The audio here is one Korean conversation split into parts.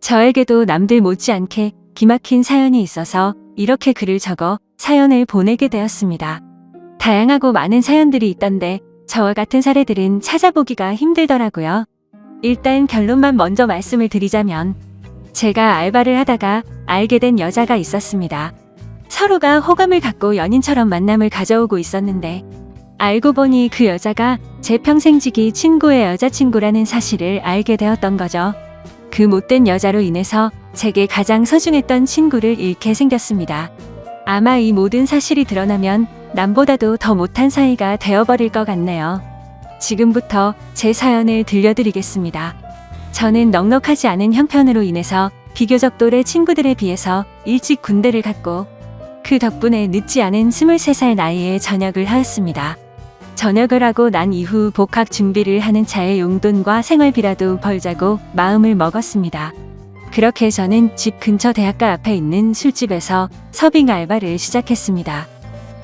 저에게도 남들 못지않게 기막힌 사연이 있어서 이렇게 글을 적어 사연을 보내게 되었습니다. 다양하고 많은 사연들이 있던데 저와 같은 사례들은 찾아보기가 힘들더라고요. 일단 결론만 먼저 말씀을 드리자면 제가 알바를 하다가 알게 된 여자가 있었습니다. 서로가 호감을 갖고 연인처럼 만남을 가져오고 있었는데 알고 보니 그 여자가 제 평생지기 친구의 여자친구라는 사실을 알게 되었던 거죠. 그 못된 여자로 인해서 제게 가장 소중했던 친구를 잃게 생겼습니다. 아마 이 모든 사실이 드러나면 남보다도 더 못한 사이가 되어버릴 것 같네요. 지금부터 제 사연을 들려드리겠습니다. 저는 넉넉하지 않은 형편으로 인해서 비교적 또래 친구들에 비해서 일찍 군대를 갔고 그 덕분에 늦지 않은 23살 나이에 전역을 하였습니다. 전역을 하고 난 이후 복학 준비를 하는 차에 용돈과 생활비라도 벌자고 마음을 먹었습니다. 그렇게 저는 집 근처 대학가 앞에 있는 술집에서 서빙 알바를 시작했습니다.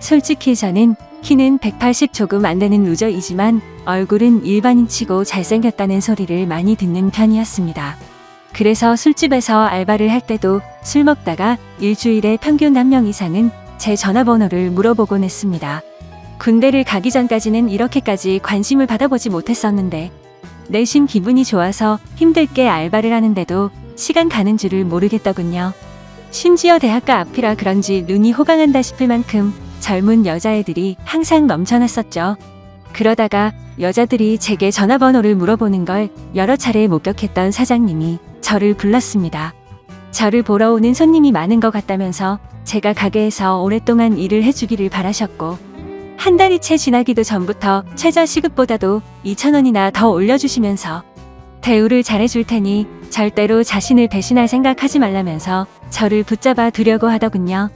솔직히 저는 키는 180 조금 안 되는 루저이지만 얼굴은 일반인치고 잘생겼다는 소리를 많이 듣는 편이었습니다. 그래서 술집에서 알바를 할 때도 술 먹다가 일주일에 평균 한 명 이상은 제 전화번호를 물어보곤 했습니다. 군대를 가기 전까지는 이렇게까지 관심을 받아보지 못했었는데 내심 기분이 좋아서 힘들게 알바를 하는데도 시간 가는 줄을 모르겠더군요. 심지어 대학가 앞이라 그런지 눈이 호강한다 싶을 만큼 젊은 여자애들이 항상 넘쳐났었죠. 그러다가 여자들이 제게 전화번호를 물어보는 걸 여러 차례 목격했던 사장님이 저를 불렀습니다. 저를 보러 오는 손님이 많은 것 같다면서 제가 가게에서 오랫동안 일을 해주기를 바라셨고 한 달이 채 지나기도 전부터 최저 시급보다도 2,000원이나 더 올려주시면서 대우를 잘해줄 테니 절대로 자신을 배신할 생각하지 말라면서 저를 붙잡아 두려고 하더군요.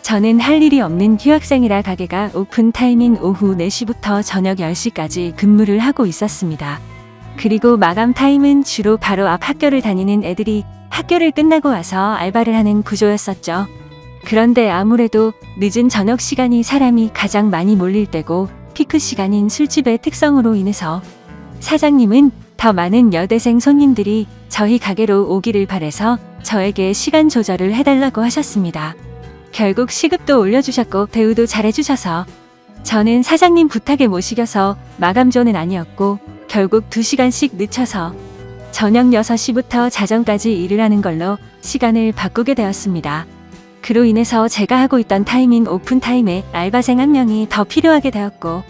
저는 할 일이 없는 휴학생이라 가게가 오픈 타임인 오후 4시부터 저녁 10시까지 근무를 하고 있었습니다. 그리고 마감 타임은 주로 바로 앞 학교를 다니는 애들이 학교를 끝나고 와서 알바를 하는 구조였었죠. 그런데 아무래도 늦은 저녁 시간이 사람이 가장 많이 몰릴 때고 피크 시간인 술집의 특성으로 인해서 사장님은 더 많은 여대생 손님들이 저희 가게로 오기를 바래서 저에게 시간 조절을 해달라고 하셨습니다. 결국 시급도 올려주셨고 대우도 잘해주셔서 저는 사장님 부탁에 못 이겨서 마감조는 아니었고 결국 2시간씩 늦춰서 저녁 6시부터 자정까지 일을 하는 걸로 시간을 바꾸게 되었습니다. 그로 인해서 제가 하고 있던 타임인 오픈타임에 알바생 한 명이 더 필요하게 되었고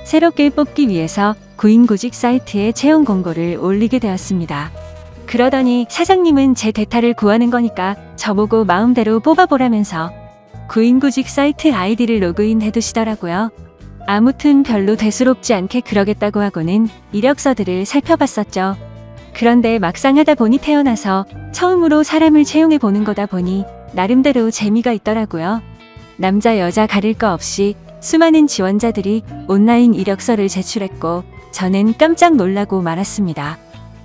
새롭게 뽑기 위해서 구인구직 사이트에 채용 공고를 올리게 되었습니다. 그러더니 사장님은 제 대타를 구하는 거니까 저보고 마음대로 뽑아보라면서 구인구직 사이트 아이디를 로그인 해두시더라고요. 아무튼 별로 대수롭지 않게 그러겠다고 하고는 이력서들을 살펴봤었죠. 그런데 막상 하다 보니 태어나서 처음으로 사람을 채용해 보는 거다 보니 나름대로 재미가 있더라고요. 남자 여자 가릴 거 없이 수많은 지원자들이 온라인 이력서를 제출했고 저는 깜짝 놀라고 말았습니다.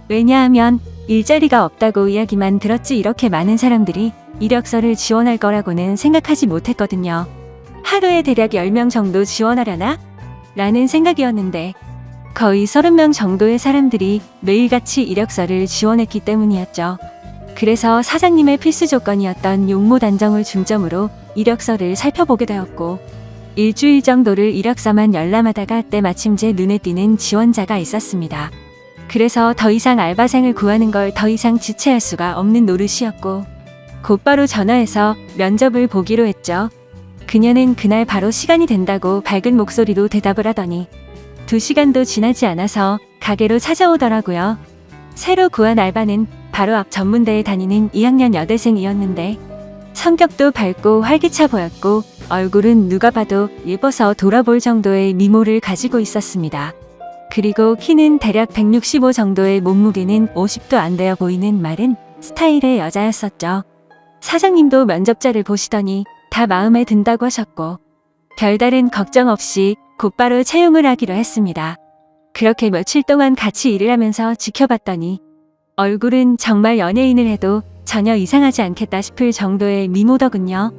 왜냐하면 일자리가 없다고 이야기만 들었지 이렇게 많은 사람들이 이력서를 지원할 거라고는 생각하지 못했거든요. 하루에 대략 10명 정도 지원하려나? 라는 생각이었는데 거의 30명 정도의 사람들이 매일같이 이력서를 지원했기 때문이었죠. 그래서 사장님의 필수 조건이었던 용모 단정을 중점으로 이력서를 살펴보게 되었고 일주일 정도를 이력서만 열람하다가 때마침 제 눈에 띄는 지원자가 있었습니다. 그래서 더 이상 알바생을 구하는 걸 더 이상 지체할 수가 없는 노릇이었고 곧바로 전화해서 면접을 보기로 했죠. 그녀는 그날 바로 시간이 된다고 밝은 목소리로 대답을 하더니 2시간도 지나지 않아서 가게로 찾아오더라고요. 새로 구한 알바는 바로 앞 전문대에 다니는 2학년 여대생이었는데 성격도 밝고 활기차 보였고 얼굴은 누가 봐도 예뻐서 돌아볼 정도의 미모를 가지고 있었습니다. 그리고 키는 대략 165 정도의 몸무게는 50도 안 되어 보이는 마른 스타일의 여자였었죠. 사장님도 면접자를 보시더니 다 마음에 든다고 하셨고 별다른 걱정 없이 곧바로 채용을 하기로 했습니다. 그렇게 며칠 동안 같이 일을 하면서 지켜봤더니 얼굴은 정말 연예인을 해도 전혀 이상하지 않겠다 싶을 정도의 미모더군요.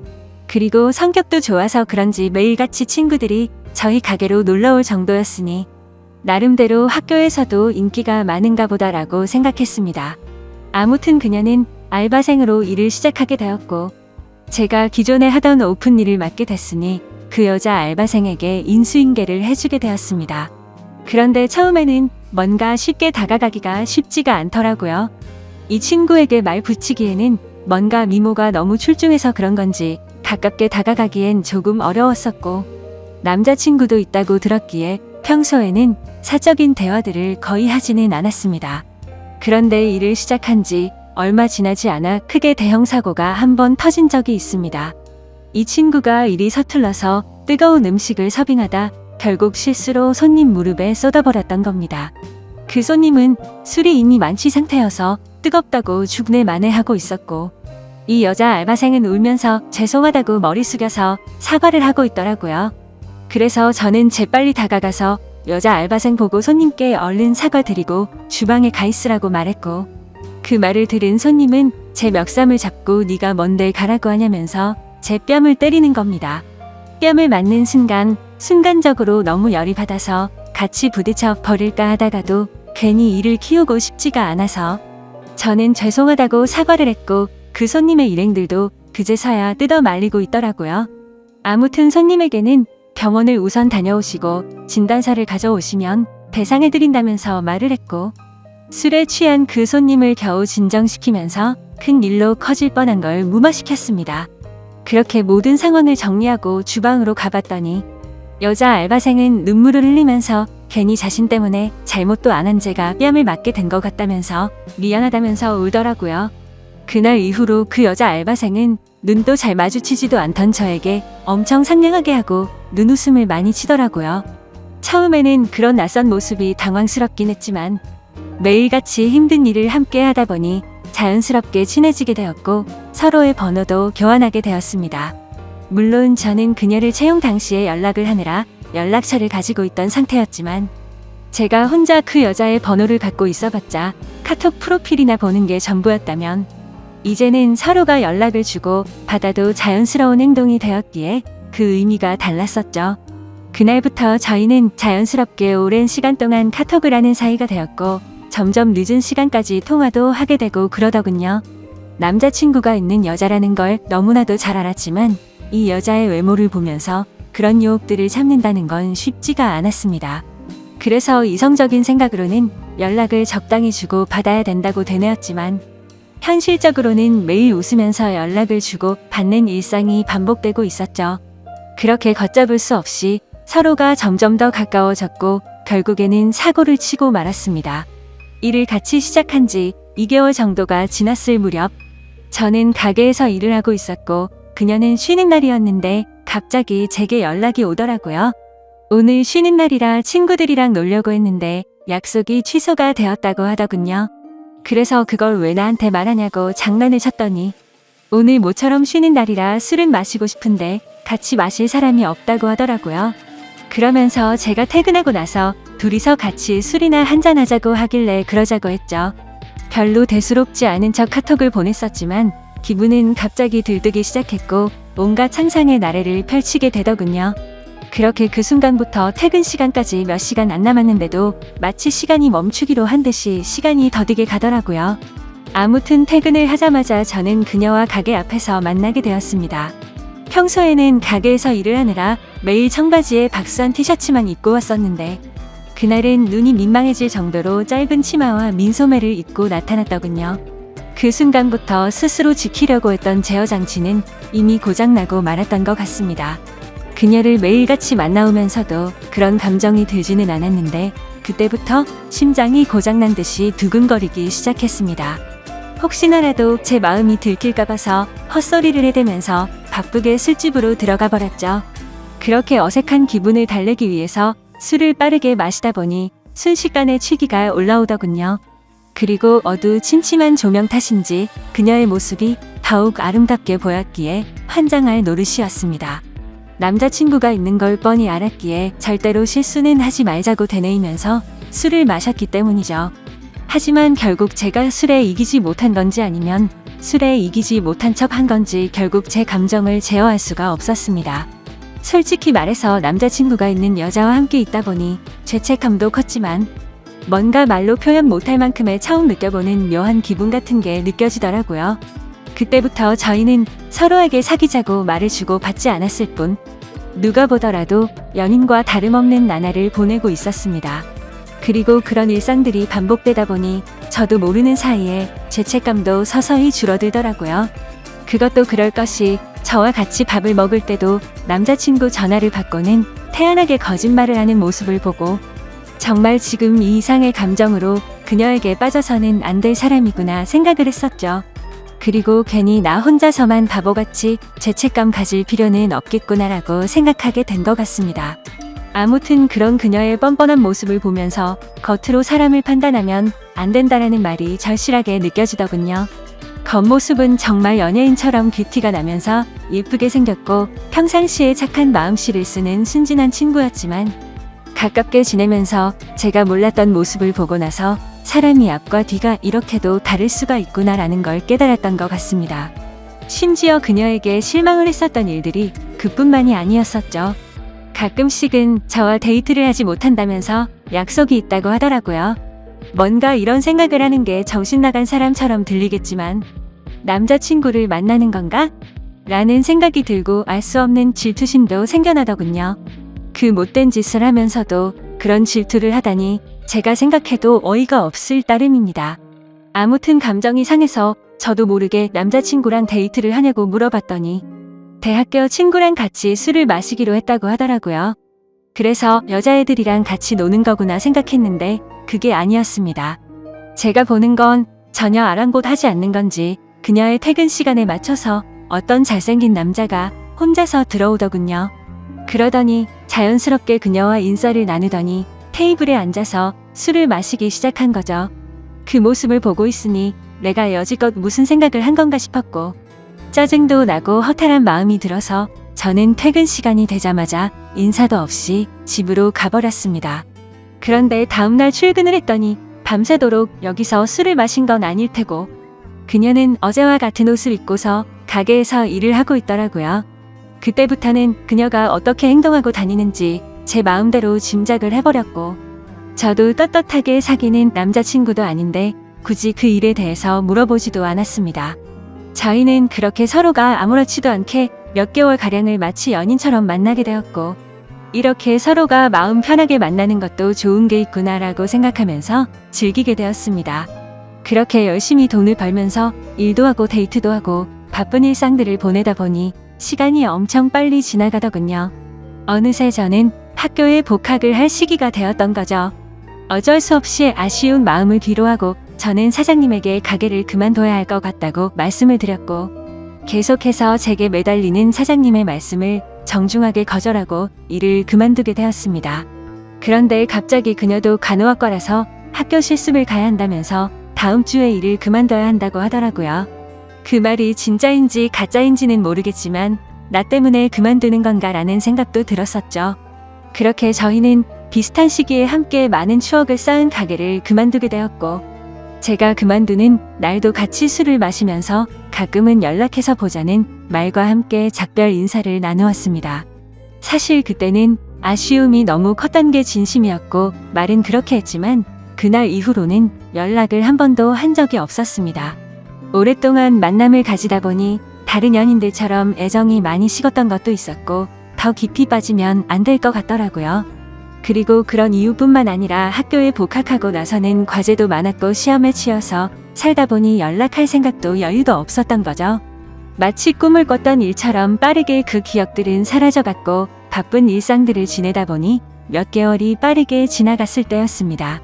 그리고 성격도 좋아서 그런지 매일같이 친구들이 저희 가게로 놀러올 정도였으니 나름대로 학교에서도 인기가 많은가 보다라고 생각했습니다. 아무튼 그녀는 알바생으로 일을 시작하게 되었고, 제가 기존에 하던 오픈 일을 맡게 됐으니 그 여자 알바생에게 인수인계를 해주게 되었습니다. 그런데 처음에는 뭔가 쉽게 다가가기가 쉽지가 않더라고요. 이 친구에게 말 붙이기에는 뭔가 미모가 너무 출중해서 그런 건지 가깝게 다가가기엔 조금 어려웠었고, 남자친구도 있다고 들었기에 평소에는 사적인 대화들을 거의 하지는 않았습니다. 그런데 일을 시작한 지 얼마 지나지 않아 크게 대형 사고가 한 번 터진 적이 있습니다. 이 친구가 일이 서툴러서 뜨거운 음식을 서빙하다 결국 실수로 손님 무릎에 쏟아버렸던 겁니다. 그 손님은 술이 이미 만취 상태여서 뜨겁다고 죽내 만회하고 있었고, 이 여자 알바생은 울면서 죄송하다고 머리 숙여서 사과를 하고 있더라고요. 그래서 저는 재빨리 다가가서 여자 알바생 보고 손님께 얼른 사과드리고 주방에 가 있으라고 말했고, 그 말을 들은 손님은 제 멱살을 잡고 네가 뭔데 가라고 하냐면서 제 뺨을 때리는 겁니다. 뺨을 맞는 순간적으로 너무 열이 받아서 같이 부딪혀 버릴까 하다가도 괜히 이를 키우고 싶지가 않아서 저는 죄송하다고 사과를 했고, 그 손님의 일행들도 그제서야 뜯어 말리고 있더라고요. 아무튼 손님에게는 병원을 우선 다녀오시고 진단서를 가져오시면 배상해드린다면서 말을 했고, 술에 취한 그 손님을 겨우 진정시키면서 큰 일로 커질 뻔한 걸 무마시켰습니다. 그렇게 모든 상황을 정리하고 주방으로 가봤더니 여자 알바생은 눈물을 흘리면서 괜히 자신 때문에 잘못도 안 한 제가 뺨을 맞게 된 것 같다면서 미안하다면서 울더라고요. 그날 이후로 그 여자 알바생은 눈도 잘 마주치지도 않던 저에게 엄청 상냥하게 하고 눈웃음을 많이 치더라고요. 처음에는 그런 낯선 모습이 당황스럽긴 했지만 매일같이 힘든 일을 함께 하다 보니 자연스럽게 친해지게 되었고 서로의 번호도 교환하게 되었습니다. 물론 저는 그녀를 채용 당시에 연락을 하느라 연락처를 가지고 있던 상태였지만 제가 혼자 그 여자의 번호를 갖고 있어봤자 카톡 프로필이나 보는 게 전부였다면 이제는 서로가 연락을 주고 받아도 자연스러운 행동이 되었기에 그 의미가 달랐었죠. 그날부터 저희는 자연스럽게 오랜 시간 동안 카톡을 하는 사이가 되었고 점점 늦은 시간까지 통화도 하게 되고 그러더군요. 남자친구가 있는 여자라는 걸 너무나도 잘 알았지만 이 여자의 외모를 보면서 그런 유혹들을 참는다는 건 쉽지가 않았습니다. 그래서 이성적인 생각으로는 연락을 적당히 주고 받아야 된다고 되뇌었지만 현실적으로는 매일 웃으면서 연락을 주고 받는 일상이 반복되고 있었죠. 그렇게 걷잡을 수 없이 서로가 점점 더 가까워졌고 결국에는 사고를 치고 말았습니다. 일을 같이 시작한 지 2개월 정도가 지났을 무렵 저는 가게에서 일을 하고 있었고 그녀는 쉬는 날이었는데 갑자기 제게 연락이 오더라고요. 오늘 쉬는 날이라 친구들이랑 놀려고 했는데 약속이 취소가 되었다고 하더군요. 그래서 그걸 왜 나한테 말하냐고 장난을 쳤더니 오늘 모처럼 쉬는 날이라 술은 마시고 싶은데 같이 마실 사람이 없다고 하더라고요. 그러면서 제가 퇴근하고 나서 둘이서 같이 술이나 한잔하자고 하길래 그러자고 했죠. 별로 대수롭지 않은 척 카톡을 보냈었지만 기분은 갑자기 들뜨기 시작했고 온갖 상상의 나래를 펼치게 되더군요. 그렇게 그 순간부터 퇴근 시간까지 몇 시간 안 남았는데도 마치 시간이 멈추기로 한 듯이 시간이 더디게 가더라고요. 아무튼 퇴근을 하자마자 저는 그녀와 가게 앞에서 만나게 되었습니다. 평소에는 가게에서 일을 하느라 매일 청바지에 박스한 티셔츠만 입고 왔었는데 그날은 눈이 민망해질 정도로 짧은 치마와 민소매를 입고 나타났더군요. 그 순간부터 스스로 지키려고 했던 제어 장치는 이미 고장나고 말았던 것 같습니다. 그녀를 매일같이 만나오면서도 그런 감정이 들지는 않았는데 그때부터 심장이 고장난 듯이 두근거리기 시작했습니다. 혹시나라도 제 마음이 들킬까 봐서 헛소리를 해대면서 바쁘게 술집으로 들어가 버렸죠. 그렇게 어색한 기분을 달래기 위해서 술을 빠르게 마시다 보니 순식간에 취기가 올라오더군요. 그리고 침침한 조명 탓인지 그녀의 모습이 더욱 아름답게 보였기에 환장할 노릇이었습니다. 남자친구가 있는 걸 뻔히 알았기에 절대로 실수는 하지 말자고 되뇌이면서 술을 마셨기 때문이죠. 하지만 결국 제가 술에 이기지 못한 건지 아니면 술에 이기지 못한 척 한 건지 결국 제 감정을 제어할 수가 없었습니다. 솔직히 말해서 남자친구가 있는 여자와 함께 있다 보니 죄책감도 컸지만 뭔가 말로 표현 못할 만큼의 처음 느껴보는 묘한 기분 같은 게 느껴지더라고요. 그때부터 저희는 서로에게 사귀자고 말을 주고 받지 않았을 뿐 누가 보더라도 연인과 다름없는 나날을 보내고 있었습니다. 그리고 그런 일상들이 반복되다 보니 저도 모르는 사이에 죄책감도 서서히 줄어들더라고요. 그것도 그럴 것이 저와 같이 밥을 먹을 때도 남자친구 전화를 받고는 태연하게 거짓말을 하는 모습을 보고 정말 지금 이 이상의 감정으로 그녀에게 빠져서는 안 될 사람이구나 생각을 했었죠. 그리고 괜히 나 혼자서만 바보같이 죄책감 가질 필요는 없겠구나라고 생각하게 된 것 같습니다. 아무튼 그런 그녀의 뻔뻔한 모습을 보면서 겉으로 사람을 판단하면 안 된다라는 말이 절실하게 느껴지더군요. 겉모습은 정말 연예인처럼 뷰티가 나면서 예쁘게 생겼고 평상시에 착한 마음씨를 쓰는 순진한 친구였지만 가깝게 지내면서 제가 몰랐던 모습을 보고 나서 사람이 앞과 뒤가 이렇게도 다를 수가 있구나라는 걸 깨달았던 것 같습니다. 심지어 그녀에게 실망을 했었던 일들이 그뿐만이 아니었었죠. 가끔씩은 저와 데이트를 하지 못한다면서 약속이 있다고 하더라고요. 뭔가 이런 생각을 하는 게 정신 나간 사람처럼 들리겠지만 남자친구를 만나는 건가? 라는 생각이 들고 알 수 없는 질투심도 생겨나더군요. 그 못된 짓을 하면서도 그런 질투를 하다니 제가 생각해도 어이가 없을 따름입니다. 아무튼 감정이 상해서 저도 모르게 남자친구랑 데이트를 하냐고 물어봤더니 대학교 친구랑 같이 술을 마시기로 했다고 하더라고요. 그래서 여자애들이랑 같이 노는 거구나 생각했는데 그게 아니었습니다. 제가 보는 건 전혀 아랑곳하지 않는 건지 그녀의 퇴근 시간에 맞춰서 어떤 잘생긴 남자가 혼자서 들어오더군요. 그러더니 자연스럽게 그녀와 인사를 나누더니 테이블에 앉아서 술을 마시기 시작한 거죠. 그 모습을 보고 있으니 내가 여지껏 무슨 생각을 한 건가 싶었고 짜증도 나고 허탈한 마음이 들어서 저는 퇴근 시간이 되자마자 인사도 없이 집으로 가버렸습니다. 그런데 다음날 출근을 했더니 밤새도록 여기서 술을 마신 건 아닐 테고 그녀는 어제와 같은 옷을 입고서 가게에서 일을 하고 있더라고요. 그때부터는 그녀가 어떻게 행동하고 다니는지 제 마음대로 짐작을 해버렸고 저도 떳떳하게 사귀는 남자친구도 아닌데 굳이 그 일에 대해서 물어보지도 않았습니다. 저희는 그렇게 서로가 아무렇지도 않게 몇 개월가량을 마치 연인처럼 만나게 되었고 이렇게 서로가 마음 편하게 만나는 것도 좋은 게 있구나라고 생각하면서 즐기게 되었습니다. 그렇게 열심히 돈을 벌면서 일도 하고 데이트도 하고 바쁜 일상들을 보내다 보니 시간이 엄청 빨리 지나가더군요. 어느새 저는 학교에 복학을 할 시기가 되었던 거죠. 어쩔 수 없이 아쉬운 마음을 뒤로하고 저는 사장님에게 가게를 그만둬야 할 것 같다고 말씀을 드렸고 계속해서 제게 매달리는 사장님의 말씀을 정중하게 거절하고 일을 그만두게 되었습니다. 그런데 갑자기 그녀도 간호학과라서 학교 실습을 가야 한다면서 다음 주에 일을 그만둬야 한다고 하더라고요. 그 말이 진짜인지 가짜인지는 모르겠지만 나 때문에 그만두는 건가라는 생각도 들었었죠. 그렇게 저희는 비슷한 시기에 함께 많은 추억을 쌓은 가게를 그만두게 되었고 제가 그만두는 날도 같이 술을 마시면서 가끔은 연락해서 보자는 말과 함께 작별 인사를 나누었습니다. 사실 그때는 아쉬움이 너무 컸던 게 진심이었고 말은 그렇게 했지만 그날 이후로는 연락을 한 번도 한 적이 없었습니다. 오랫동안 만남을 가지다 보니 다른 연인들처럼 애정이 많이 식었던 것도 있었고 더 깊이 빠지면 안 될 것 같더라고요. 그리고 그런 이유뿐만 아니라 학교에 복학하고 나서는 과제도 많았고 시험에 치여서 살다 보니 연락할 생각도 여유도 없었던 거죠. 마치 꿈을 꿨던 일처럼 빠르게 그 기억들은 사라져갔고 바쁜 일상들을 지내다 보니 몇 개월이 빠르게 지나갔을 때였습니다.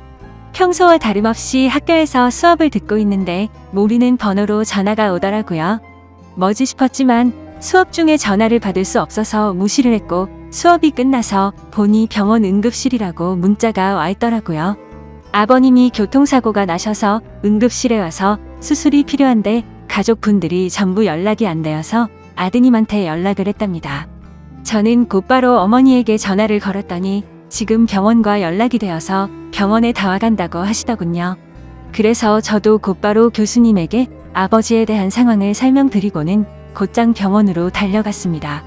평소와 다름없이 학교에서 수업을 듣고 있는데 모르는 번호로 전화가 오더라고요. 뭐지 싶었지만 수업 중에 전화를 받을 수 없어서 무시를 했고 수업이 끝나서 보니 병원 응급실이라고 문자가 와 있더라고요. 아버님이 교통사고가 나셔서 응급실에 와서 수술이 필요한데 가족분들이 전부 연락이 안 되어서 아드님한테 연락을 했답니다. 저는 곧바로 어머니에게 전화를 걸었더니 지금 병원과 연락이 되어서 병원에 다 와간다고 하시더군요. 그래서 저도 곧바로 교수님에게 아버지에 대한 상황을 설명드리고는 곧장 병원으로 달려갔습니다.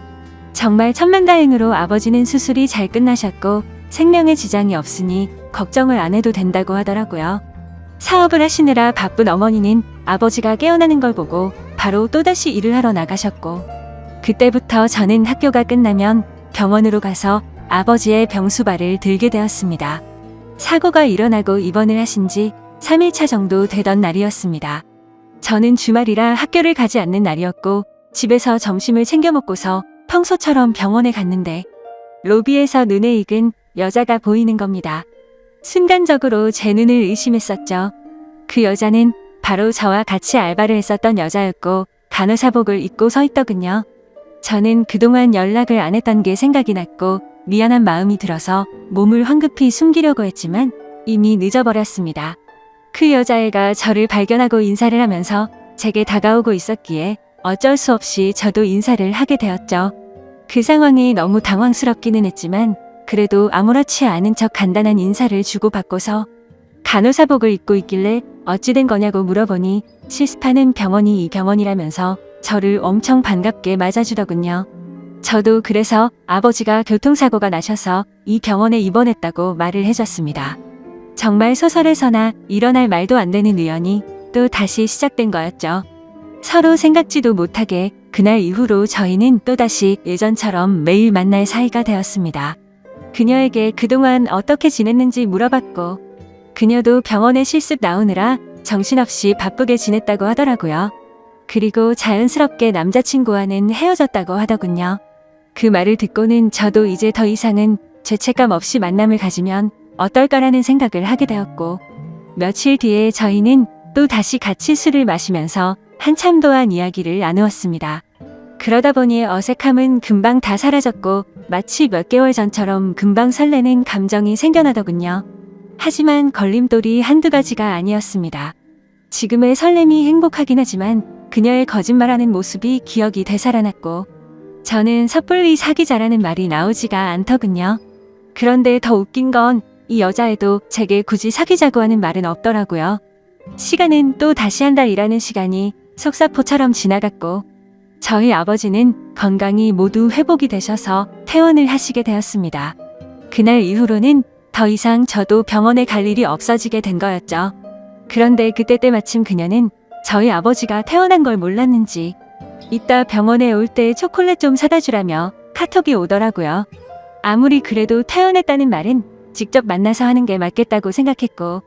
정말 천만다행으로 아버지는 수술이 잘 끝나셨고 생명에 지장이 없으니 걱정을 안 해도 된다고 하더라고요. 사업을 하시느라 바쁜 어머니는 아버지가 깨어나는 걸 보고 바로 또다시 일을 하러 나가셨고, 그때부터 저는 학교가 끝나면 병원으로 가서 아버지의 병수발을 들게 되었습니다. 사고가 일어나고 입원을 하신 지 3일차 정도 되던 날이었습니다. 저는 주말이라 학교를 가지 않는 날이었고 집에서 점심을 챙겨 먹고서 평소처럼 병원에 갔는데 로비에서 눈에 익은 여자가 보이는 겁니다. 순간적으로 제 눈을 의심했었죠. 그 여자는 바로 저와 같이 알바를 했었던 여자였고 간호사복을 입고 서 있더군요. 저는 그동안 연락을 안 했던 게 생각이 났고 미안한 마음이 들어서 몸을 황급히 숨기려고 했지만 이미 늦어버렸습니다. 그 여자애가 저를 발견하고 인사를 하면서 제게 다가오고 있었기에 어쩔 수 없이 저도 인사를 하게 되었죠. 그 상황이 너무 당황스럽기는 했지만 그래도 아무렇지 않은 척 간단한 인사를 주고받고서 간호사복을 입고 있길래 어찌 된 거냐고 물어보니 실습하는 병원이 이 병원이라면서 저를 엄청 반갑게 맞아주더군요. 저도 그래서 아버지가 교통사고가 나셔서 이 병원에 입원했다고 말을 해줬습니다. 정말 소설에서나 일어날 말도 안 되는 우연이 또 다시 시작된 거였죠. 서로 생각지도 못하게 그날 이후로 저희는 또다시 예전처럼 매일 만날 사이가 되었습니다. 그녀에게 그동안 어떻게 지냈는지 물어봤고 그녀도 병원에 실습 나오느라 정신없이 바쁘게 지냈다고 하더라고요. 그리고 자연스럽게 남자친구와는 헤어졌다고 하더군요. 그 말을 듣고는 저도 이제 더 이상은 죄책감 없이 만남을 가지면 어떨까라는 생각을 하게 되었고 며칠 뒤에 저희는 또 다시 같이 술을 마시면서 한참 동안 이야기를 나누었습니다. 그러다 보니 어색함은 금방 다 사라졌고 마치 몇 개월 전처럼 금방 설레는 감정이 생겨나더군요. 하지만 걸림돌이 한두 가지가 아니었습니다. 지금의 설렘이 행복하긴 하지만 그녀의 거짓말하는 모습이 기억이 되살아났고 저는 섣불리 사귀자라는 말이 나오지가 않더군요. 그런데 더 웃긴 건 이 여자애도 제게 굳이 사귀자고 하는 말은 없더라고요. 시간은 또 다시 한 달 일하는 시간이 속사포처럼 지나갔고 저희 아버지는 건강이 모두 회복이 되셔서 퇴원을 하시게 되었습니다. 그날 이후로는 더 이상 저도 병원에 갈 일이 없어지게 된 거였죠. 그런데 그때 때마침 그녀는 저희 아버지가 퇴원한 걸 몰랐는지 이따 병원에 올 때 초콜릿 좀 사다 주라며 카톡이 오더라고요. 아무리 그래도 퇴원했다는 말은 직접 만나서 하는 게 맞겠다고 생각했고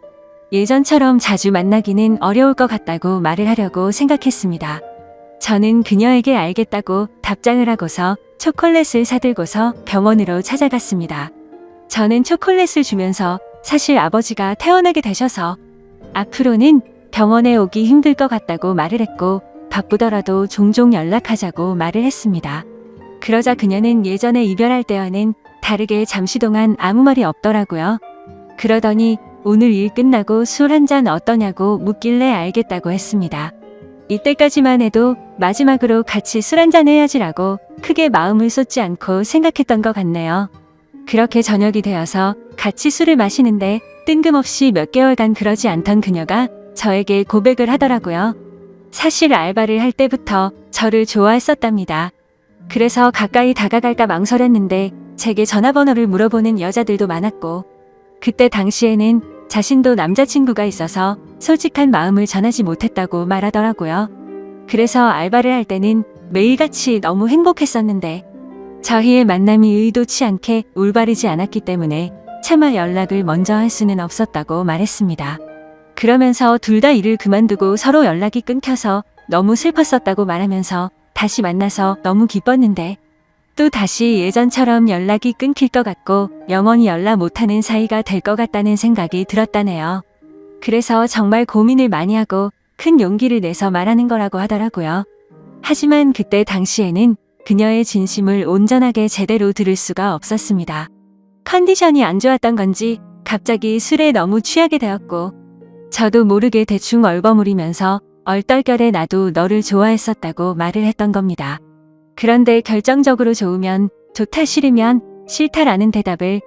예전처럼 자주 만나기는 어려울 것 같다고 말을 하려고 생각했습니다. 저는 그녀에게 알겠다고 답장을 하고서 초콜릿을 사들고서 병원으로 찾아갔습니다. 저는 초콜릿을 주면서 사실 아버지가 퇴원하게 되셔서 앞으로는 병원에 오기 힘들 것 같다고 말을 했고 바쁘더라도 종종 연락하자고 말을 했습니다. 그러자 그녀는 예전에 이별할 때와는 다르게 잠시 동안 아무 말이 없더라고요. 그러더니 오늘 일 끝나고 술 한잔 어떠냐고 묻길래 알겠다고 했습니다. 이때까지만 해도 마지막으로 같이 술 한잔 해야지라고 크게 마음을 쏟지 않고 생각했던 것 같네요. 그렇게 저녁이 되어서 같이 술을 마시는데 뜬금없이 몇 개월간 그러지 않던 그녀가 저에게 고백을 하더라고요. 사실 알바를 할 때부터 저를 좋아했었답니다. 그래서 가까이 다가갈까 망설였는데 제게 전화번호를 물어보는 여자들도 많았고 그때 당시에는 자신도 남자친구가 있어서 솔직한 마음을 전하지 못했다고 말하더라고요. 그래서 알바를 할 때는 매일같이 너무 행복했었는데 저희의 만남이 의도치 않게 올바르지 않았기 때문에 차마 연락을 먼저 할 수는 없었다고 말했습니다. 그러면서 둘 다 일을 그만두고 서로 연락이 끊겨서 너무 슬펐었다고 말하면서 다시 만나서 너무 기뻤는데 또 다시 예전처럼 연락이 끊길 것 같고 영원히 연락 못하는 사이가 될 것 같다는 생각이 들었다네요. 그래서 정말 고민을 많이 하고 큰 용기를 내서 말하는 거라고 하더라고요. 하지만 그때 당시에는 그녀의 진심을 온전하게 제대로 들을 수가 없었습니다. 컨디션이 안 좋았던 건지 갑자기 술에 너무 취하게 되었고 저도 모르게 대충 얼버무리면서 얼떨결에 나도 너를 좋아했었다고 말을 했던 겁니다. 그런데 결정적으로 좋으면 좋다 싫으면 싫다라는 대답을